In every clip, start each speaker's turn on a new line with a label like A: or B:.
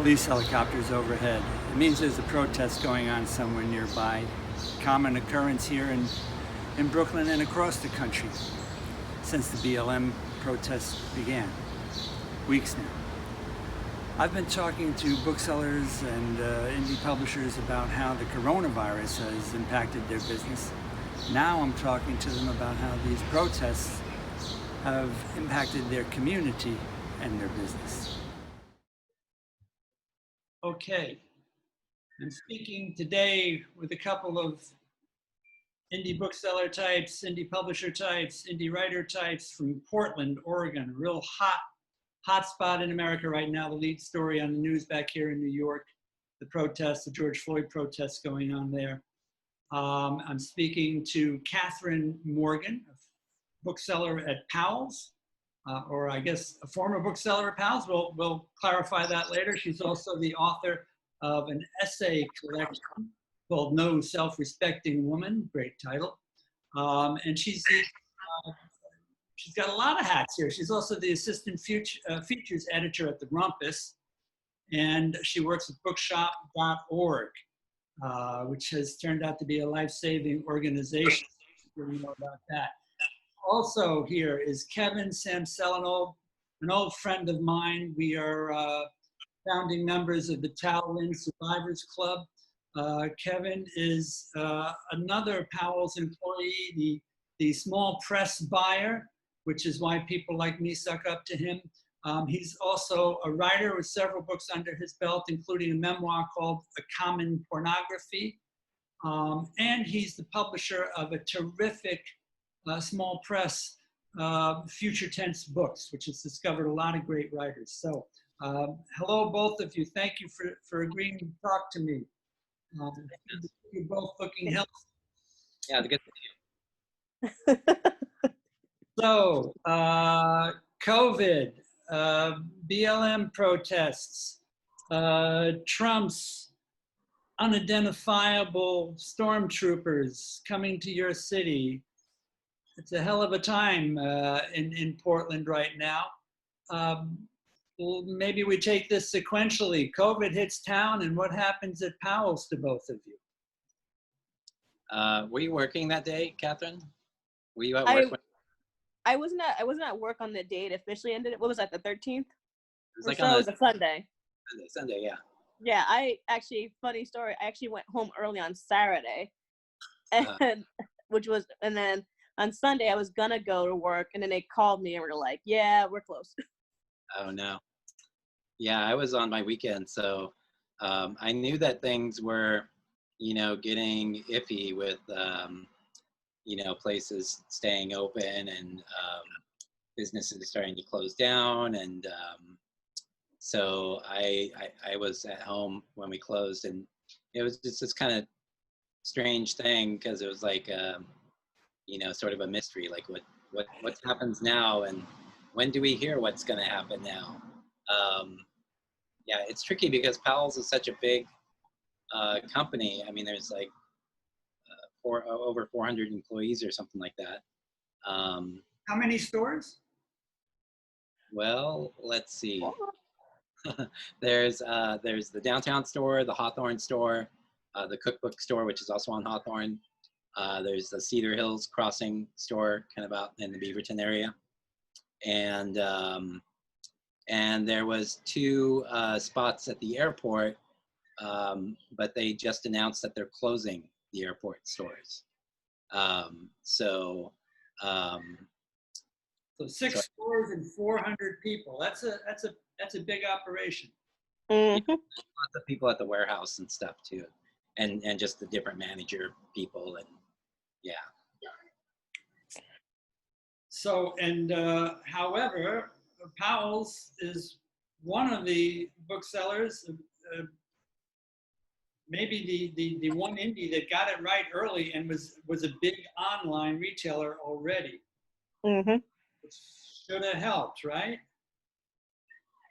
A: police helicopters overhead. It means there's a protest going on somewhere nearby. Common occurrence here in Brooklyn and across the country since the BLM protests began, weeks now. I've been talking to booksellers and indie publishers about how the coronavirus has impacted their business. Now I'm talking to them about how these protests have impacted their community and their business. Okay, I'm speaking today with a couple of indie bookseller types, indie publisher types, indie writer types from Portland, Oregon, a real hot spot in America right now, the lead story on the news back here in New York, the protests, the George Floyd protests going on there. I'm speaking to Katherine Morgan, a bookseller at Powell's, or I guess a former bookseller at Powell's. We'll clarify that later. She's also the author of an essay collection called No Self-Respecting Woman, great title. And she's got a lot of hats here. She's also the assistant features editor at the Rumpus, and she works with Bookshop.org, which has turned out to be a life-saving organization. We'll know about that. Also here is Kevin Sampsell, an old friend of mine. We are founding members of the Tallinn Survivors Club. Kevin is another Powell's employee, the small press buyer, which is why people like me suck up to him. He's also a writer with several books under his belt, including a memoir called A Common Pornography. And he's the publisher of a terrific small press, Future Tense Books, which has discovered a lot of great writers. So hello, both of you. Thank you for agreeing to talk to me. You're both looking healthy.
B: Yeah, good to see you.
A: So, COVID, BLM protests, Trump's unidentifiable stormtroopers coming to your city. It's a hell of a time in Portland right now. Well, maybe we take this sequentially. COVID hits town, and what happens at Powell's to both of you?
B: Were you working that day, Katherine? Were you at work?
C: I wasn't at work on the day it officially ended. What was that, the 13th?
B: It was like
C: it was a Sunday.
B: Sunday, yeah.
C: Yeah, funny story, I actually went home early on Saturday, and and then on Sunday I was gonna go to work, and then they called me and were like, yeah, we're closed.
B: Oh no. Yeah, I was on my weekend, so I knew that things were, getting iffy with, places staying open and businesses starting to close down, and so I was at home when we closed, and it was just this kind of strange thing because it was like sort of a mystery, like what happens now, and when do we hear what's going to happen now? Yeah, it's tricky because Powell's is such a big company. I mean, there's like over 400 employees or something like that.
A: How many stores?
B: Well, let's see. There's the downtown store, the Hawthorne store, the cookbook store, which is also on Hawthorne. There's the Cedar Hills Crossing store, kind of out in the Beaverton area, and there was 2 spots at the airport, but they just announced that they're closing the airport stores. So
A: 6 stores and 400 people. That's a big operation.
C: Mm-hmm.
B: Lots of people at the warehouse and stuff too, and just the different manager people, and yeah.
A: So, and however, Powell's is one of the booksellers, maybe the one indie that got it right early and was a big online retailer already.
C: Mm-hmm.
A: Which should have helped, right?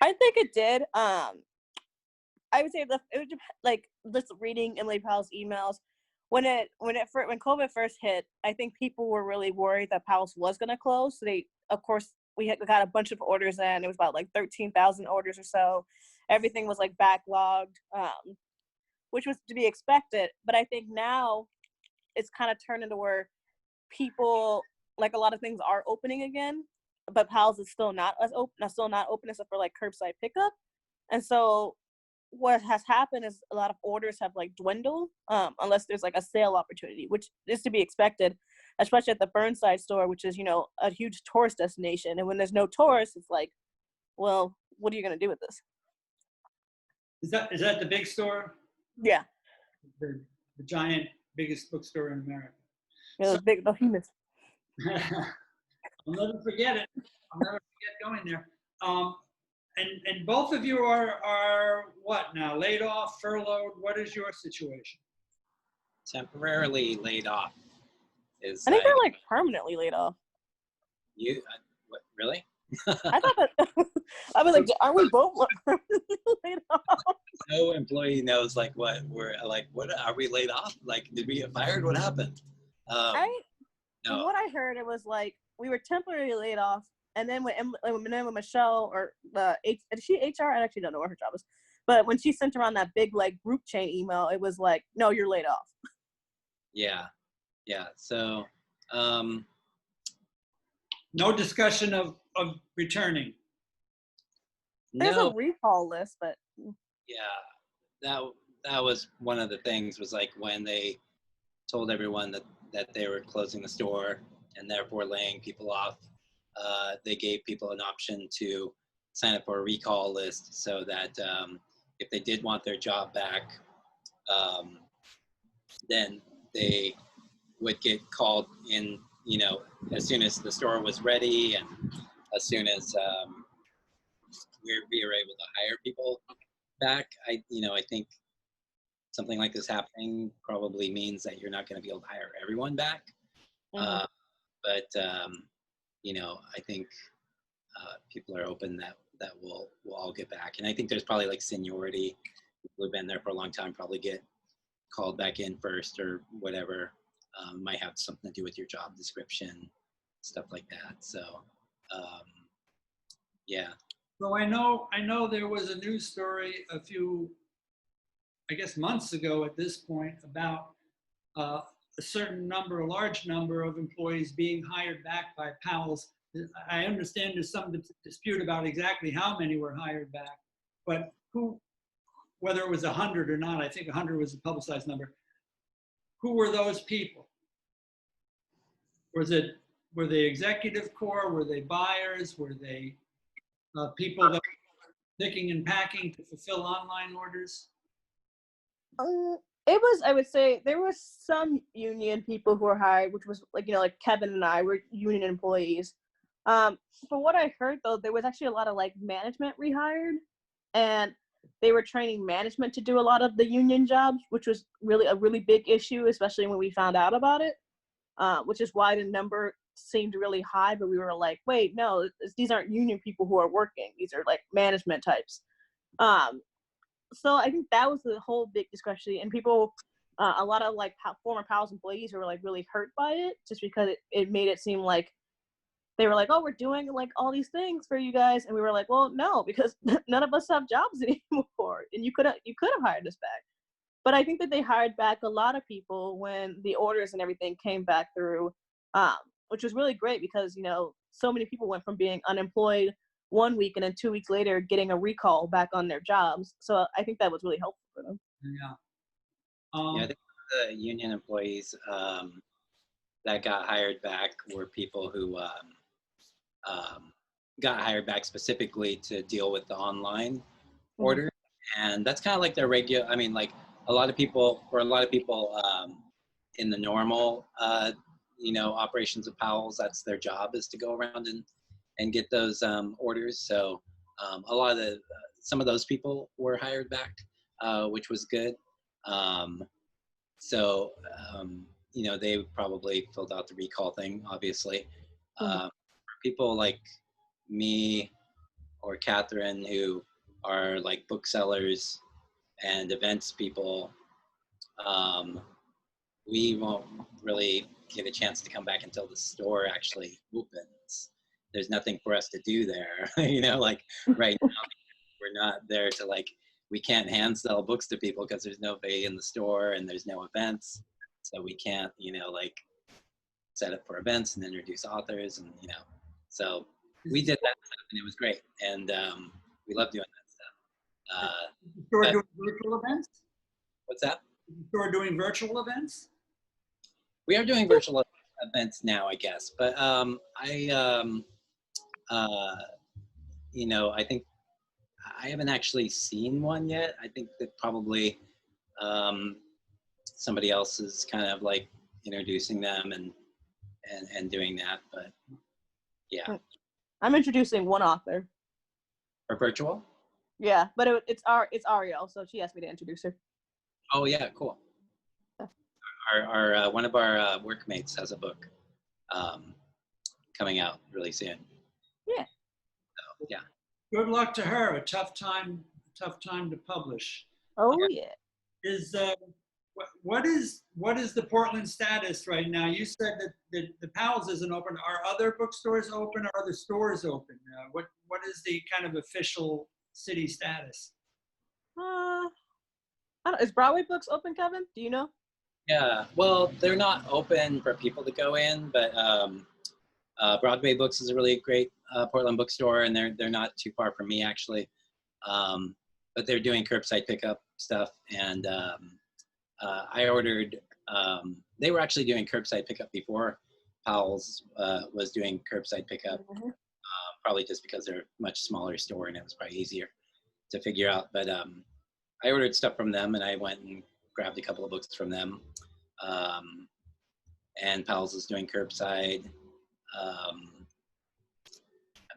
C: I think it did. I would say it was like just reading Emily Powell's emails. When COVID first hit, I think people were really worried that Powell's was going to close. So we got a bunch of orders in. It was about like 13,000 orders or so. everything was like backlogged, which was to be expected. But I think now it's kind of turned into where people, like, a lot of things are opening again, but Powell's is still not as open, except for like curbside pickup. And so what has happened is a lot of orders have like dwindled, unless there's like a sale opportunity, which is to be expected, especially at the Burnside store, which is, you know, a huge tourist destination. And when there's no tourists, it's like, well, what are you going to do with this?
A: Is that the big store?
C: Yeah.
A: The giant, biggest bookstore in America.
C: You know,
A: So,
C: big behemoth.
A: I'll never forget it. I'll never forget going there. And both of you are what now? Laid off, furloughed? What is your situation?
B: Temporarily laid off.
C: I think they're like permanently laid off.
B: You, what, really?
C: I thought that, I was like, aren't we both permanently laid off?
B: No employee knows like what are we laid off? Like, did we get fired? What happened? No.
C: From what I heard, it was like we were temporarily laid off, and then when Michelle, or is she HR? I actually don't know what her job is, but when she sent around that big like group chain email, it was like, no, you're laid off.
B: Yeah. So,
A: no discussion of returning.
C: There's a recall list, but
B: yeah, that was one of the things, was like when they told everyone that they were closing the store and therefore laying people off, they gave people an option to sign up for a recall list, so that if they did want their job back, then they would get called in, you know, as soon as the store was ready, and as soon as we were able to hire people back. I think something like this happening probably means that you're not going to be able to hire everyone back.
C: mm-hmm.
B: But I think people are open that we'll all get back. And I think there's probably like seniority. People who've been there for a long time probably get called back in first, or whatever. Might have something to do with your job description, stuff like that. So, yeah.
A: So I know there was a news story a few, I guess, months ago at this point, about a large number of employees being hired back by Powell's. I understand there's some dispute about exactly how many were hired back, but whether it was 100 or not, I think 100 was a publicized number. Who were those people? Were they executive core? Were they buyers? Were they people that were picking and packing to fulfill online orders?
C: It was, I would say, there was some union people who were hired, which was like, like Kevin and I were union employees. From what I heard, though, there was actually a lot of like management rehired, and they were training management to do a lot of the union jobs, which was really a really big issue, especially when we found out about it, which is why the number seemed really high. But we were like, wait, no, these aren't union people who are working. These are like management types. So I think that was the whole big discussion, and people, a lot of like former Powell's employees who were like really hurt by it, just because it made it seem like they were like, oh, we're doing like all these things for you guys, and we were like, well, no, because none of us have jobs anymore, and you could have hired us back. But I think that they hired back a lot of people when the orders and everything came back through, which was really great, because so many people went from being unemployed 1 week and then 2 weeks later getting a recall back on their jobs. So I think that was really helpful for them.
A: Yeah.
B: I think the union employees that got hired back were people who got hired back specifically to deal with the online order. And that's kind of like their regular, I mean, like a lot of people in the normal, operations of Powell's, that's their job, is to go around and get those orders. So a lot of some of those people were hired back, which was good. They probably filled out the recall thing, obviously. People like me or Katherine, who are like booksellers and events people, we won't really get a chance to come back until the store actually opens. There's nothing for us to do there. Like right now, we're not there to like, we can't hand sell books to people because there's nobody in the store and there's no events. So we can't, like set up for events and introduce authors and, so we did that stuff and it was great. And we love doing that stuff.
A: Is the store doing virtual events?
B: What's that?
A: Is the store doing virtual events?
B: We are doing virtual events now, I guess. But I think I haven't actually seen one yet. I think that probably somebody else is kind of like introducing them and doing that. But yeah.
C: I'm introducing one author.
B: For virtual?
C: Yeah, but it's Ariel, so she asked me to introduce her.
B: Oh yeah, cool. Our one of our workmates has a book coming out really soon.
C: Yeah.
B: So, yeah.
A: Good luck to her. A tough time to publish.
C: Oh yeah.
A: Is what is the Portland status right now? You said that the Powell's isn't open. Are other bookstores open? Or are the stores open? What is the kind of official city status?
C: I don't, is Broadway Books open, Kevin? Do you know?
B: Yeah. Well, they're not open for people to go in, but Broadway Books is a really great Portland bookstore, and they're not too far from me actually. But they're doing curbside pickup stuff, and I ordered. They were actually doing curbside pickup before Powell's was doing curbside pickup, probably just because they're a much smaller store and it was probably easier to figure out. But I ordered stuff from them, and I went and grabbed a couple of books from them. And Powell's is doing curbside. I'm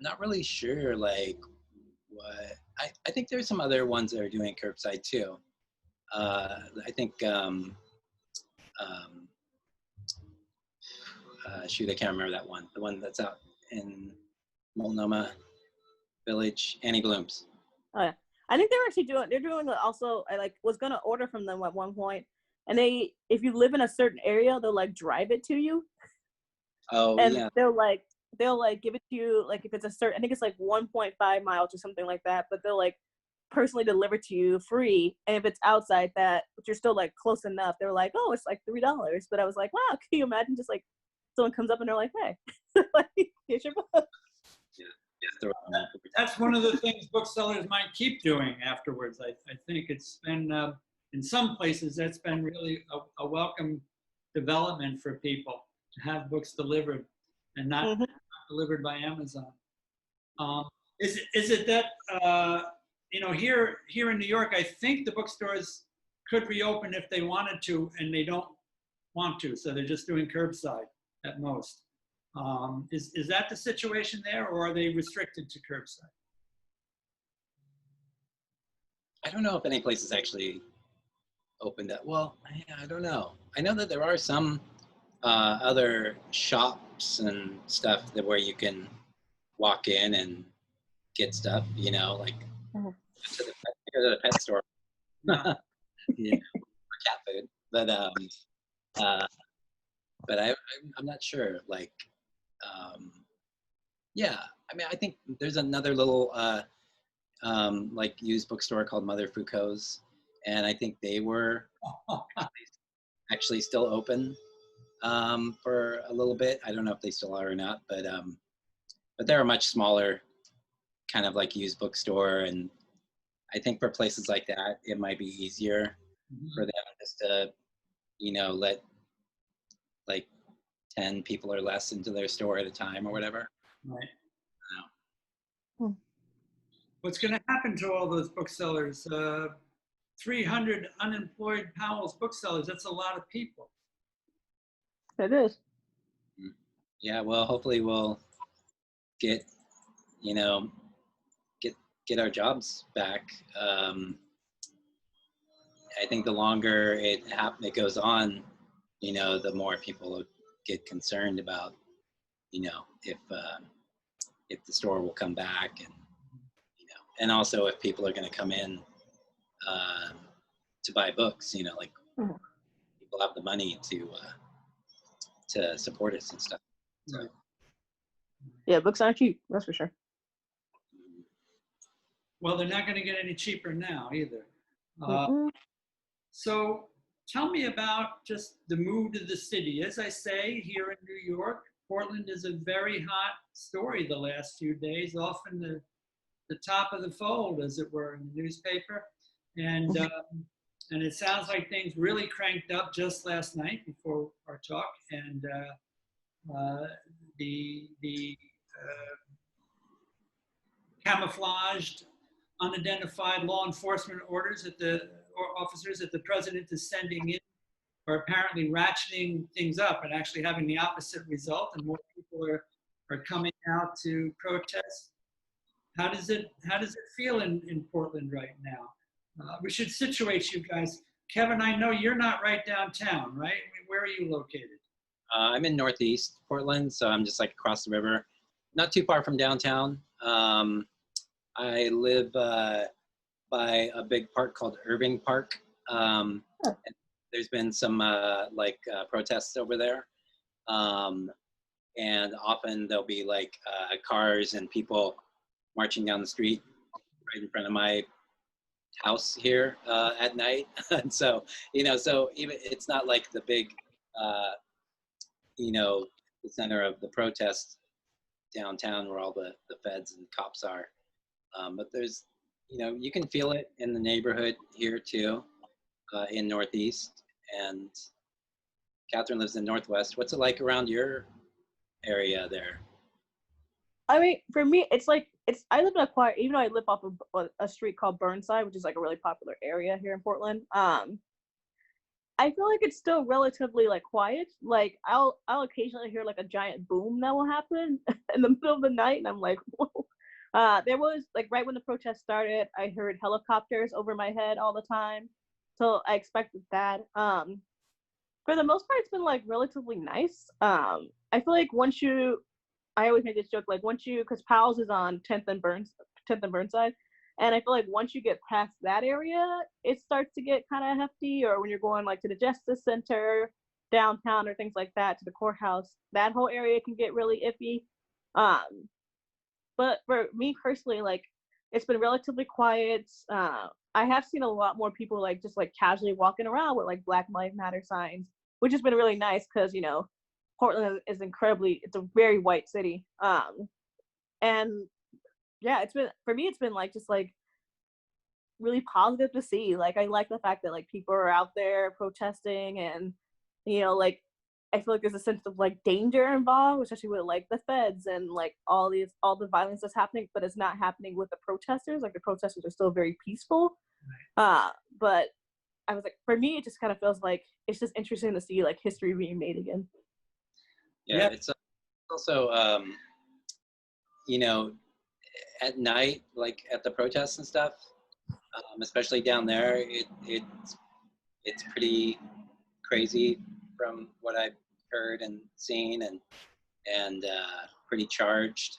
B: not really sure, like, what. I think there's some other ones that are doing curbside too. I think, shoot, I can't remember that one. The one that's out in Multnomah Village, Annie Bloom's.
C: Oh yeah, I think they're doing also. I was gonna order from them at one point, and if you live in a certain area, they'll like drive it to you.
B: Oh,
C: and
B: yeah.
C: They'll give it to you, like if it's a certain, I think it's like 1.5 miles or something like that, but they'll personally deliver to you free. And if it's outside that, but you're still close enough, they're like, oh, it's like $3. But I was like, wow, can you imagine just someone comes up and they're like, hey, here's your book.
B: Yeah.
A: That's one of the things booksellers might keep doing afterwards. I think it's been, in some places, that's been really a welcome development for people to have books delivered and not delivered by Amazon. Is it that, here in New York, I think the bookstores could reopen if they wanted to, and they don't want to, so they're just doing curbside at most. Is that the situation there, or are they restricted to curbside?
B: I don't know if any place is actually opened up. Well, I don't know. I know that there are some other shops and stuff where you can walk in and get stuff, like to the pet store, for cat food. But I'm not sure. I think there's another little used bookstore called Mother Foucault's, and I think they were actually still open for a little bit. I don't know if they still are or not, but they're a much smaller kind of used bookstore, and I think for places like that, it might be easier for them just to, let 10 people or less into their store at a time or whatever.
A: Right. What's going to happen to all those booksellers? 300 unemployed Powell's booksellers, that's a lot of people.
C: It is.
B: Yeah, well, hopefully we'll get our jobs back. I think the longer it goes on, the more people will get concerned about, if the store will come back, and also if people are going to come in to buy books, people have the money to support us and stuff. So.
C: Yeah, books aren't cheap, that's for sure.
A: Well, they're not going to get any cheaper now either.
C: Mm-mm.
A: So tell me about just the mood of the city. As I say, here in New York, Portland is a very hot story the last few days, often the top of the fold, as it were, in the newspaper. And it sounds like things really cranked up just last night before our talk. And the camouflaged, unidentified law enforcement orders or officers that the president is sending in are apparently ratcheting things up and actually having the opposite result, and more people are coming out to protest. How does it feel in Portland right now? We should situate you guys. Kevin, I know you're not right downtown, right? Where are you located?
B: I'm in Northeast Portland, so I'm just like across the river, not too far from downtown. I live by a big park called Irving Park. There's been some protests over there. And often there'll be like cars and people marching down the street right in front of my house here at night. And so, so even it's not like the big, the center of the protest downtown where all the feds and cops are. But there's, you can feel it in the neighborhood here too, in Northeast. And Katherine lives in Northwest. What's it like around your area there?
C: I mean, for me, I live in a quiet, even though I live off of a street called Burnside, which is like a really popular area here in Portland. I feel like it's still relatively like quiet. Like I'll occasionally hear like a giant boom that will happen in the middle of the night, and I'm like, whoa. There was like right when the protest started, I heard helicopters over my head all the time, so I expected that. For the most part, it's been like relatively nice. I feel like I always make this joke, like because Powell's is on 10th and Burnside, and I feel like once you get past that area, it starts to get kind of hefty. Or when you're going like to the Justice Center, downtown, or things like that, to the courthouse, that whole area can get really iffy. But for me personally, like it's been relatively quiet. I have seen a lot more people like just like casually walking around with like Black Lives Matter signs, which has been really nice because Portland is it's a very white city. And yeah, for me, it's been like just like really positive to see. Like I like the fact that like people are out there protesting, and like I feel like there's a sense of like danger involved, especially with like the feds and like all the violence that's happening, but it's not happening with the protesters. Like the protesters are still very peaceful. But I was like, for me, it just kind of feels like it's just interesting to see like history being made again.
B: Yeah. It's also, at night, like at the protests and stuff, especially down there, it's pretty crazy from what I've heard and seen, and pretty charged.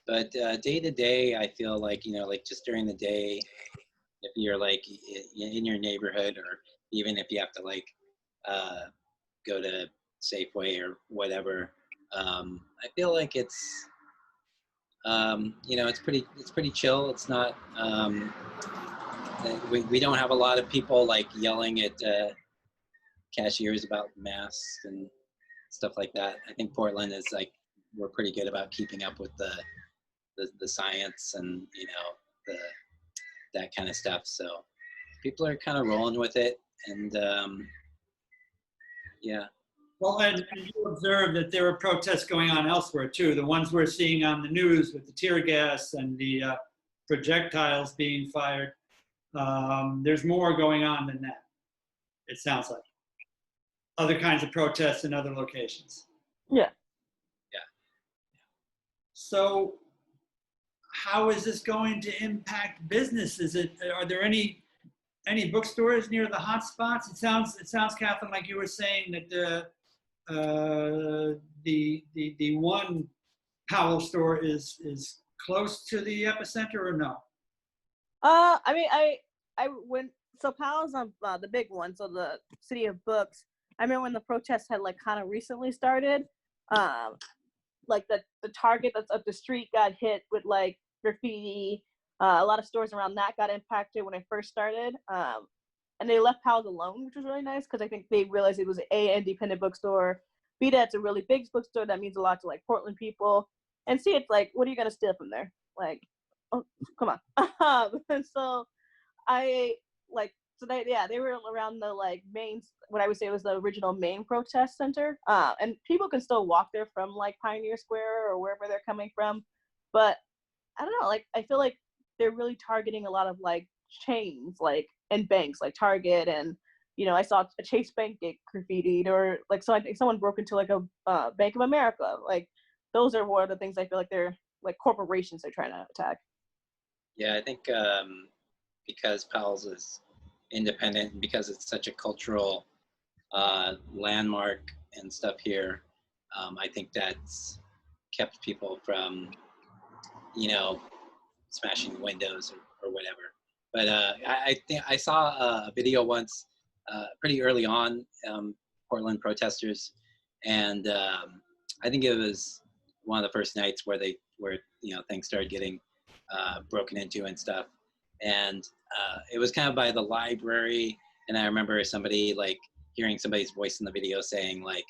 B: But day to day, I feel like, like just during the day, if you're like in your neighborhood, or even if you have to like go to Safeway or whatever, I feel like it's it's pretty chill. It's not we don't have a lot of people like yelling at cashiers about masks and stuff like that. I think Portland is like, we're pretty good about keeping up with the science and that kind of stuff. So people are kind of rolling with it, and yeah.
A: Well, and you observe that there are protests going on elsewhere too. The ones we're seeing on the news with the tear gas and the projectiles being fired. There's more going on than that, it sounds like. Other kinds of protests in other locations.
C: Yeah.
A: So how is this going to impact business? Are there any bookstores near the hot spots? It sounds, Katherine, like you were saying that the one Powell store is close to the epicenter, or no?
C: I mean, I went, so Powell's on the big one, so the City of Books. I remember when the protests had like kind of recently started, like the Target that's up the street got hit with like graffiti, A lot of stores around that got impacted when I first started. And they left Powell's alone, which was really nice because I think they realized it was an independent bookstore. B, that's a really big bookstore that means a lot to like Portland people. And C, it's like, what are you gonna steal from there? Like, oh, come on. And so I like, so they were around the like main, what I would say was the original main protest center. And people can still walk there from like Pioneer Square or wherever they're coming from. But I don't know, like, I feel like they're really targeting a lot of like chains, like, and banks like Target, and I saw a Chase Bank get graffitied, or like, so I think someone broke into like a Bank of America. Like, those are one of the things I feel like they're like corporations they're trying to attack.
B: Yeah, I think because Powell's is independent and because it's such a cultural landmark and stuff here, I think that's kept people from, smashing windows or whatever. But I think I saw a video once, pretty early on, Portland protesters, and I think it was one of the first nights where things started getting broken into and stuff. And it was kind of by the library, and I remember somebody like hearing somebody's voice in the video saying like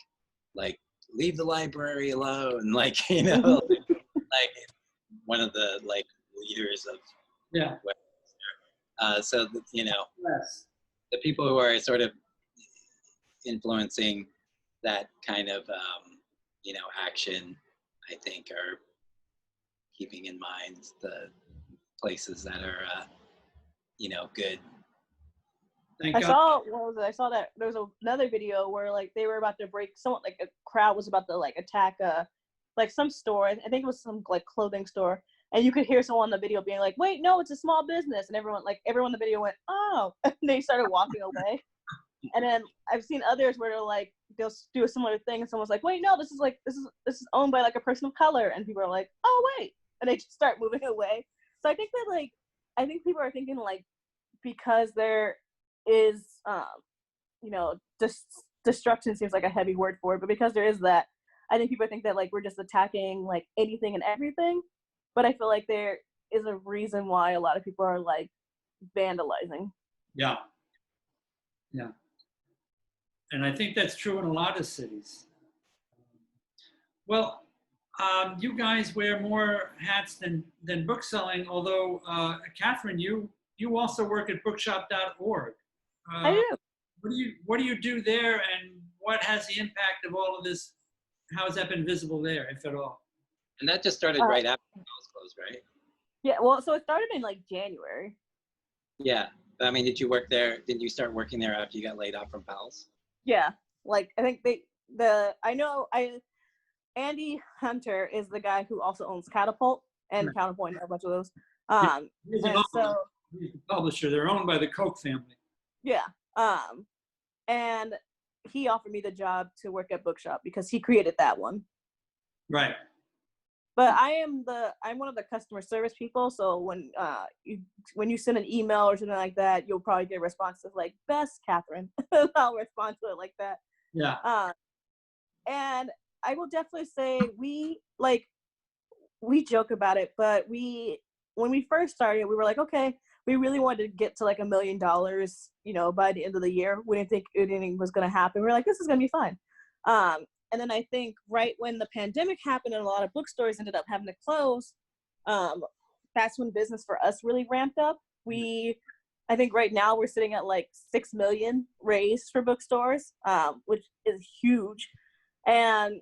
B: leave the library alone, like like one of the like leaders of so
A: Yes.
B: the people who are sort of influencing that kind of action, I think, are keeping in mind the places that are good.
A: Thank
C: I
A: God.
C: saw I saw that there was another video where like they were about to break, someone like a crowd was about to like attack like some store. I think it was some like clothing store, and you could hear someone in the video being like, wait, no, it's a small business, and everyone in the video went, oh, and they started walking away. And then I've seen others where they'll do a similar thing, and someone's like, wait, no, this is owned by like a person of color, and people are like, oh wait, and they just start moving away. So I think that people are thinking like, because there is destruction seems like a heavy word for it, but because there is that, I think people think that like we're just attacking like anything and everything. But I feel like there is a reason why a lot of people are like vandalizing.
A: Yeah. And I think that's true in a lot of cities. Well, you guys wear more hats than bookselling, although Katherine, you also work at bookshop.org.
C: I do.
A: What do you do there, and what has the impact of all of this? How has that been visible there, if at all?
B: And that just started right after the house closed, right?
C: Yeah, well, so it started in like January.
B: Yeah, I mean, did you work there? Did you start working there after you got laid off from Powell's?
C: Yeah, like I think Andy Hunter is the guy who also owns Catapult and Counterpoint and a bunch of those.
A: He's the publisher. They're owned by the Koch family.
C: Yeah. And he offered me the job to work at Bookshop because he created that one.
A: Right.
C: But I'm one of the customer service people. So when you send an email or something like that, you'll probably get responses like, "Best Katherine." I'll respond to it like that.
A: Yeah.
C: And I will definitely say we joke about it, but when we first started, we were like, okay, we really wanted to get to like $1 million, by the end of the year. We didn't think anything was going to happen. We were like, this is going to be fine. And then I think right when the pandemic happened and a lot of bookstores ended up having to close, that's when business for us really ramped up. I think right now we're sitting at like 6 million raised for bookstores, which is huge. And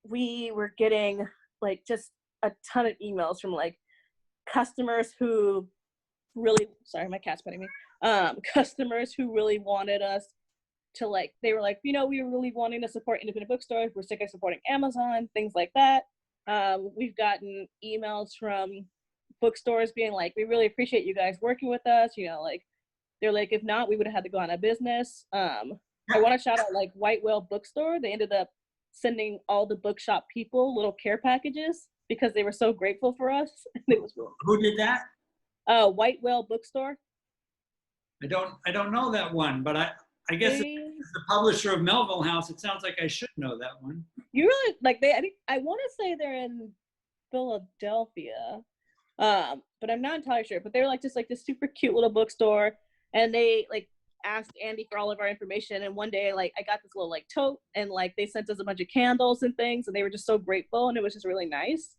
C: we were getting like just a ton of emails from like customers who really, sorry, my cat's petting me. Customers who really wanted us to like, they were like, we were really wanting to support independent bookstores. We're sick of supporting Amazon, things like that. We've gotten emails from bookstores being like, we really appreciate you guys working with us. They're like, if not, we would have had to go out of business. I want to shout out like White Whale Bookstore. They ended up sending all the bookshop people little care packages because they were so grateful for us. It was really
A: Who did that?
C: White Whale Bookstore.
A: I don't know that one, but I guess as the publisher of Melville House, it sounds like I should know that one.
C: You really I want to say they're in Philadelphia, but but I'm not entirely sure. But they were like just like this super cute little bookstore, and they like asked Andy for all of our information. And one day, like, I got this little like tote, and like they sent us a bunch of candles and things, and they were just so grateful, and it was just really nice.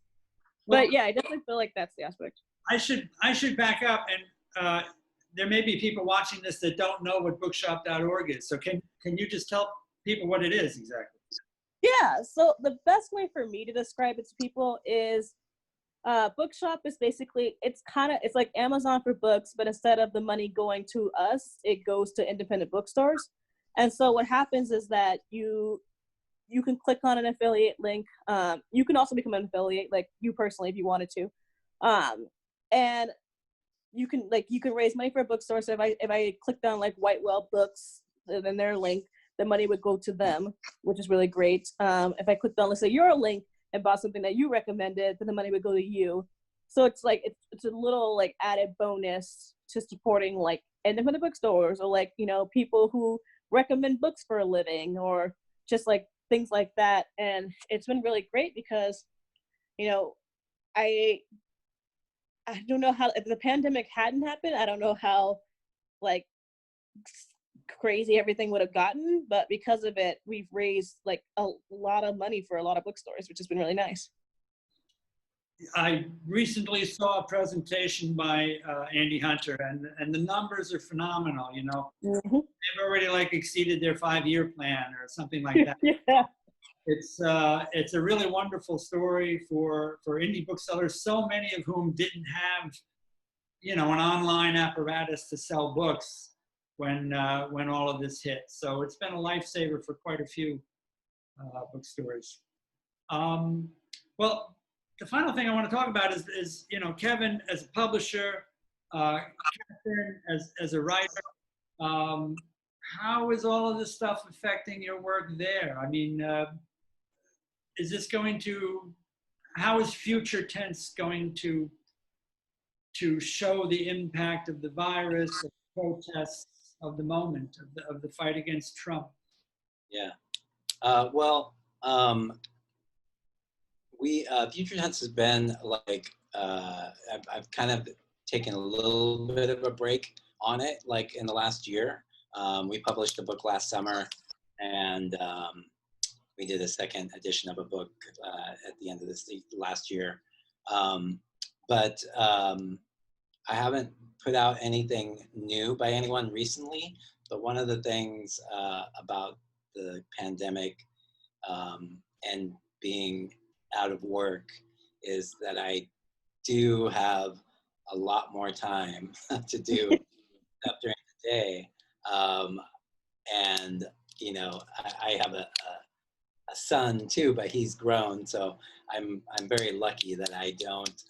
A: Well,
C: But yeah, I definitely feel like that's the aspect.
A: I should back up, and there may be people watching this that don't know what bookshop.org is. So can you just tell people what it is exactly?
C: Yeah, so the best way for me to describe it to people is Bookshop is basically, it's like Amazon for books, but instead of the money going to us, it goes to independent bookstores. And so what happens is that you can click on an affiliate link. You can also become an affiliate, like you personally, if you wanted to. And you can raise money for a bookstore. So if I clicked on like White Whale Books, then their link, the money would go to them, which is really great. If I clicked on, let's say, your link and bought something that you recommended, then the money would go to you. So it's like it's a little like added bonus to supporting like independent bookstores, or like, you know, people who recommend books for a living, or just like things like that. And it's been really great because, you know, I don't know how, if the pandemic hadn't happened, I don't know how like crazy everything would have gotten, but because of it, we've raised like a lot of money for a lot of bookstores, which has been really nice.
A: I recently saw a presentation by Andy Hunter, and the numbers are phenomenal. You know, they've already like exceeded their 5-year plan or something like that.
C: Yeah.
A: It's a really wonderful story for indie booksellers, so many of whom didn't have, you know, an online apparatus to sell books when all of this hit. So it's been a lifesaver for quite a few bookstores. Well, the final thing I want to talk about is you know, Kevin as a publisher, Katherine as a writer. How is all of this stuff affecting your work there? I mean, is this going to, how is future tense going to show the impact of the virus, of protests, of the moment, of the fight against Trump?
B: Yeah. Future tense has been like, I've kind of taken a little bit of a break on it, like in the last year. We published a book last summer, and we did a second edition of a book at the end of this last year. But I haven't put out anything new by anyone recently, but one of the things about the pandemic and being out of work is that I do have a lot more time to do stuff during the day. And, you know, I have a son too, but he's grown. So I'm very lucky that I don't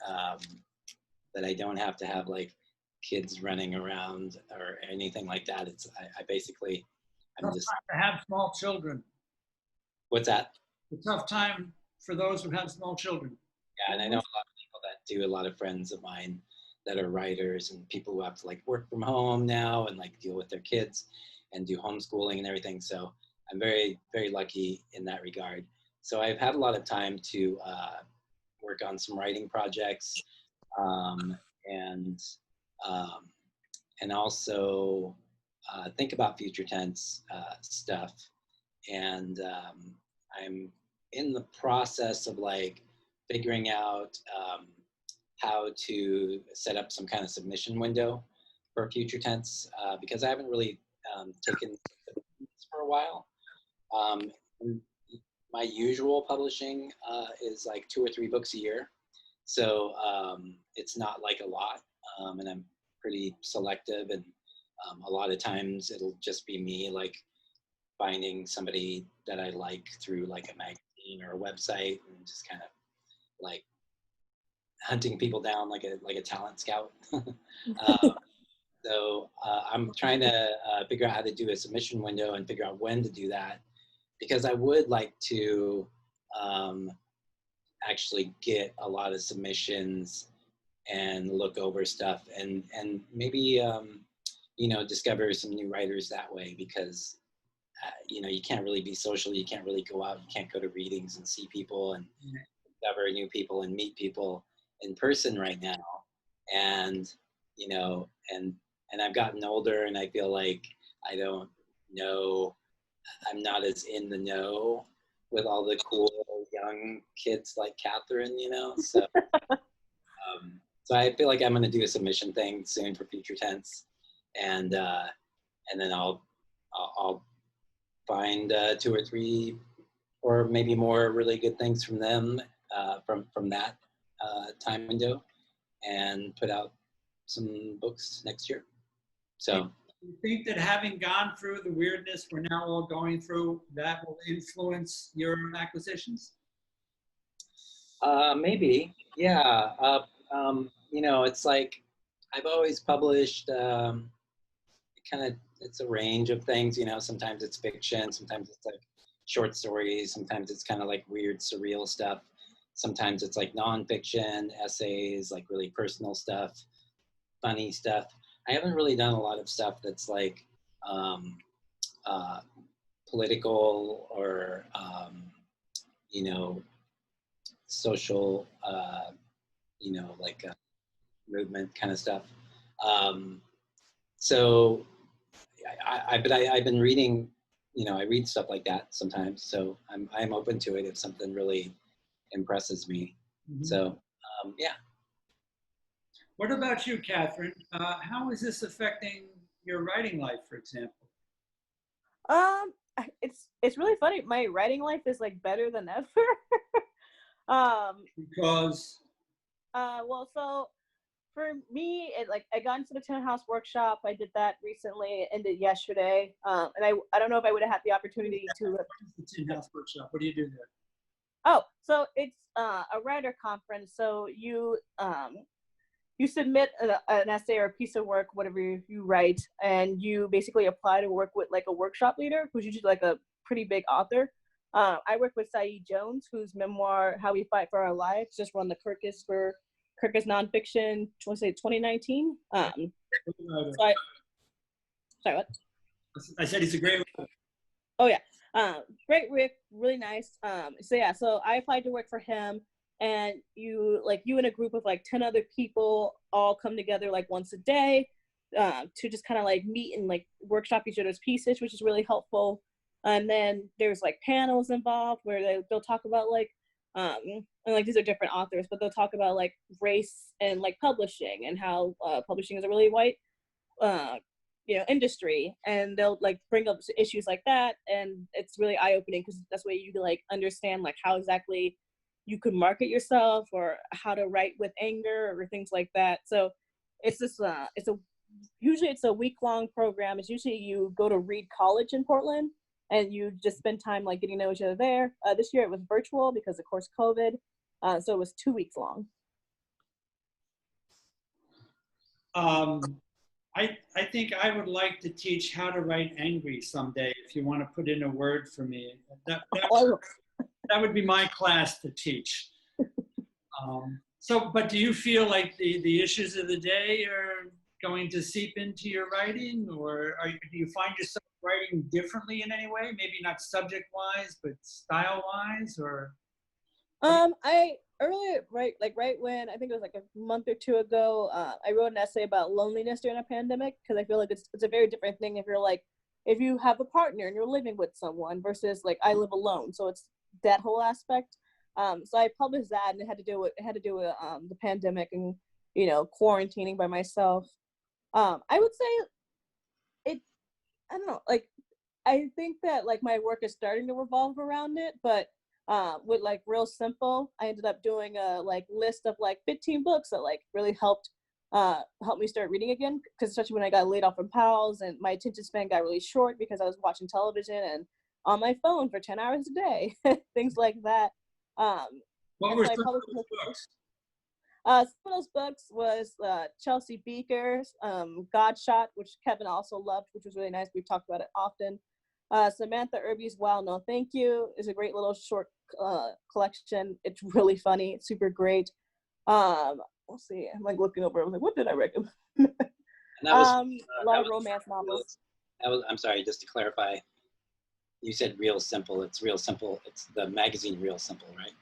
B: have to have like kids running around or anything like that. It's, I basically, I'm just.
A: To have small children.
B: What's that?
A: It's a tough time for those who have small children.
B: Yeah, and I know a lot of people that do, a lot of friends of mine that are writers and people who have to like work from home now and like deal with their kids and do homeschooling and everything. So I'm very, very lucky in that regard. So I've had a lot of time to work on some writing projects and also think about future tense stuff. And I'm in the process of like figuring out how to set up some kind of submission window for future tense because I haven't really taken this for a while. My usual publishing is like 2 or 3 books a year. So it's not like a lot, and I'm pretty selective, and a lot of times it'll just be me like finding somebody that I like through like a magazine or a website and just kind of like hunting people down like a talent scout. So I'm trying to figure out how to do a submission window and figure out when to do that, because I would like to actually get a lot of submissions and look over stuff and maybe you know, discover some new writers that way, because you know, you can't really be social, you can't really go out, you can't go to readings and see people and discover new people and meet people in person right now. and you know, and I've gotten older, and I feel like I don't know, I'm not as in the know with all the cool young kids like Catherine, you know. So so I feel like I'm going to do a submission thing soon for Future Tense, and then I'll find 2 or 3 or maybe more really good things from them from that time window, and put out some books next year. So
A: do you think that having gone through the weirdness we're now all going through, that will influence your acquisitions?
B: maybe, yeah. You know, it's like I've always published it's a range of things, you know. Sometimes it's fiction, sometimes it's like short stories, sometimes it's kind of like weird surreal stuff, sometimes it's like nonfiction essays, like really personal stuff, funny stuff. I haven't really done a lot of stuff that's like political or you know, social, you know, like movement kind of stuff. So I've been reading, you know, I read stuff like that sometimes. So I'm open to it if something really impresses me.
A: Mhm.
B: So yeah.
A: What about you, Catherine? How is this affecting your writing life, for example?
C: It's really funny. My writing life is like better than ever.
A: Because
C: Well, so for me, I got into the Tin House workshop. I did that recently, it ended yesterday. And I don't know if I would have had the opportunity to.
A: the Tin House Workshop, what do you do there?
C: Oh, so it's a writer conference. So you submit an essay or a piece of work, whatever you write, and you basically apply to work with like a workshop leader, who's usually like a pretty big author. I work with Saeed Jones, whose memoir "How We Fight for Our Lives" just won the Kirkus nonfiction. I want to say 2019. So sorry, what?
A: I said he's a great writer.
C: Oh yeah, great Rick, really nice. So yeah, so I applied to work for him, and you and a group of like 10 other people all come together like once a day to just kind of like meet and like workshop each other's pieces, which is really helpful. And then there's like panels involved where they'll talk about like and like these are different authors, but they'll talk about like race and like publishing and how publishing is a really white industry, and they'll like bring up issues like that, and it's really eye-opening because that's where you can like understand like how exactly you could market yourself or how to write with anger or things like that. So it's this usually it's a week-long program. It's usually you go to Reed College in Portland and you just spend time like getting to know each other there. This year it was virtual because of course COVID, so it was 2 weeks long.
A: I think I would like to teach how to write angry someday, if you want to put in a word for me. That would be my class to teach. But do you feel like the issues of the day are going to seep into your writing, or do you find yourself writing differently in any way? Maybe not subject-wise, but style-wise, or?
C: I earlier, right when I think it was like a month or two ago, I wrote an essay about loneliness during a pandemic, because I feel like it's a very different thing if you have a partner and you're living with someone versus like I live alone. So it's that whole aspect. So I published that, and it had to do with the pandemic and quarantining by myself. I would say I don't know, like I think that like my work is starting to revolve around it, but with like Real Simple, I ended up doing a like list of like 15 books that like really helped me start reading again, because especially when I got laid off from Powell's and my attention span got really short because I was watching television and on my phone for 10 hours a day, things like that.
A: What were some of those books?
C: Some of those books was Chelsea Beaker's God Shot, which Kevin also loved, which was really nice. We've talked about it often. Samantha Irby's Wow No Thank You is a great little short collection. It's really funny. It's super great. Let's see. I'm like looking over. I was like, what did I recommend?
B: And that was
C: a lot of romance novels.
B: I'm sorry, just to clarify, you said Real Simple. It's Real Simple. It's the magazine Real Simple, right?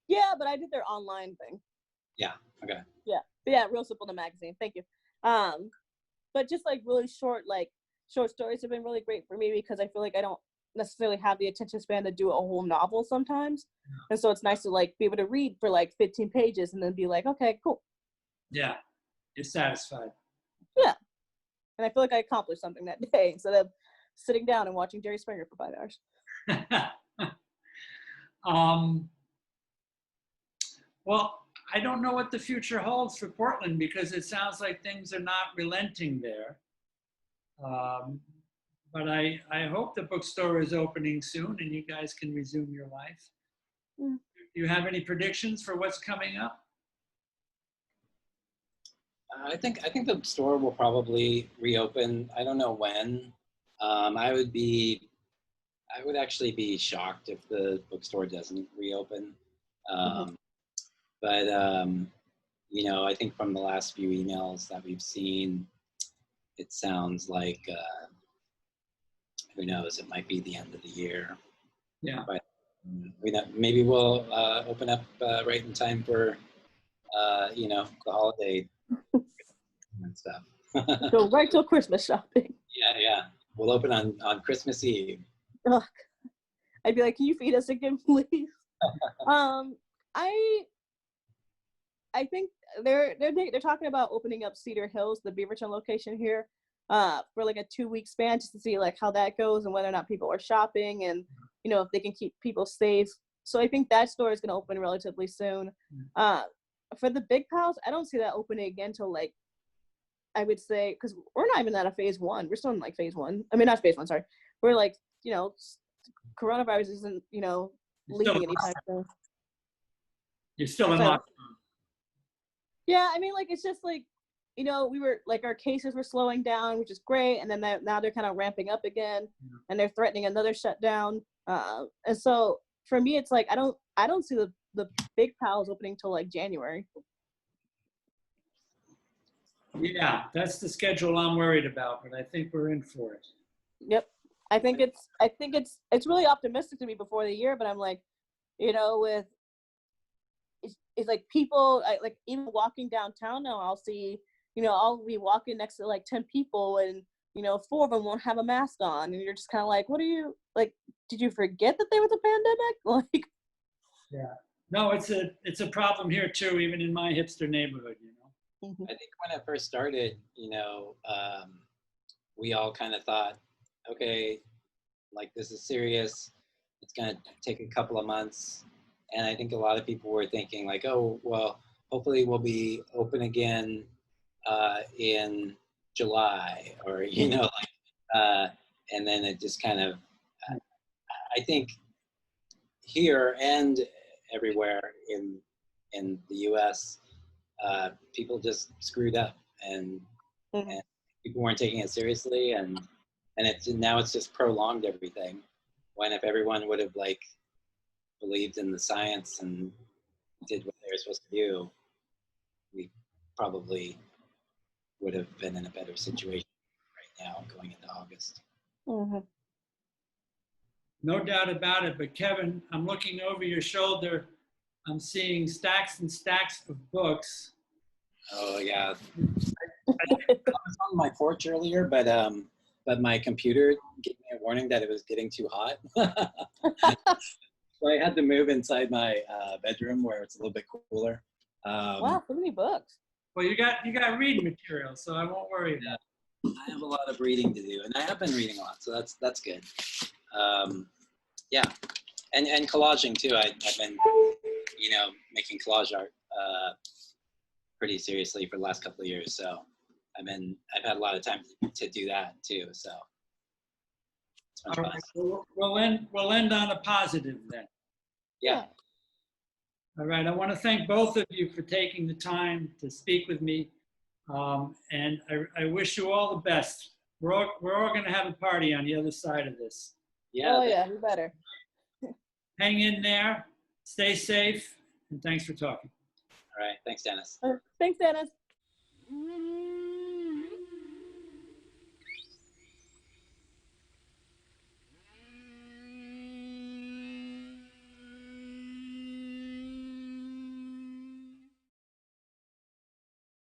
C: Yeah, but I did their online thing.
B: Yeah. Okay.
C: Yeah, but yeah, Real Simple the magazine. Thank you. But just like really short stories have been really great for me because I feel like I don't necessarily have the attention span to do a whole novel sometimes, and so it's nice to like be able to read for like 15 pages and then be like, okay, cool.
A: Yeah, you're satisfied.
C: Yeah, and I feel like I accomplished something that day instead of sitting down and watching Jerry Springer for 5 hours.
A: Well, I don't know what the future holds for Portland because it sounds like things are not relenting there. But I hope the bookstore is opening soon and you guys can resume your life.
C: Mm.
A: Do you have any predictions for what's coming up?
B: I think the store will probably reopen. I don't know when. I would actually be shocked if the bookstore doesn't reopen. But I think from the last few emails that we've seen, it sounds like who knows? It might be the end of the year.
A: Yeah.
B: But maybe we'll open up right in time for the holiday and stuff.
C: Go right till Christmas shopping.
B: Yeah. We'll open on Christmas Eve.
C: Ugh. I'd be like, can you feed us again, please? I think they're talking about opening up Cedar Hills, the Beaverton location here, for like a 2-week span just to see like how that goes and whether or not people are shopping and if they can keep people safe. So I think that store is going to open relatively soon. For the big pals, I don't see that opening again till like I would say because we're not even out of phase 1. We're still in like phase 1. I mean not phase 1. Sorry, we're like coronavirus isn't leaving anytime soon.
A: You're still in lockdown.
C: Yeah, I mean, like, it's just like, we were, like, our cases were slowing down, which is great, and then now they're kind of ramping up again, and they're threatening another shutdown. And so, for me, it's like, I don't see the big pals opening till, like, January.
A: Yeah, that's the schedule I'm worried about, but I think we're in for it.
C: Yep. I think it's really optimistic to me before the year, but I'm like, with it's like people like even walking downtown now, I'll see, I'll be walking next to like 10 people and 4 of them won't have a mask on, and you're just kind of like, what are you like? Did you forget that there was a pandemic? Like,
A: yeah, no, it's a problem here too, even in my hipster neighborhood.
B: I think when it first started, we all kind of thought, okay, like this is serious. It's going to take a couple of months. And I think a lot of people were thinking like, oh, well, hopefully we'll be open again in July or, and then it just kind of, I think here and everywhere in the US, people just screwed up and people weren't taking it seriously. And now it's just prolonged everything. When if everyone would have like believed in the science and did what they were supposed to do, we probably would have been in a better situation right now going into August.
A: No doubt about it. But Kevin, I'm looking over your shoulder. I'm seeing stacks and stacks of books.
B: Oh yeah. I was on my porch earlier, but my computer gave me a warning that it was getting too hot. So I had to move inside my bedroom where it's a little bit cooler.
C: Wow, so many books.
A: Well, you got reading material, so I won't worry about it.
B: I have a lot of reading to do, and I have been reading a lot, so that's good. Yeah, and collaging too. I've been, making collage art pretty seriously for the last couple of years. So I've had a lot of time to do that too. So.
A: All right, we'll end on a positive then.
B: Yeah.
A: All right, I want to thank both of you for taking the time to speak with me, and I wish you all the best. We're all going to have a party on the other side of this.
B: Yeah.
C: Oh yeah, you better.
A: Hang in there, stay safe, and thanks for talking.
B: All right, thanks, Dennis.
C: Thanks, Dennis.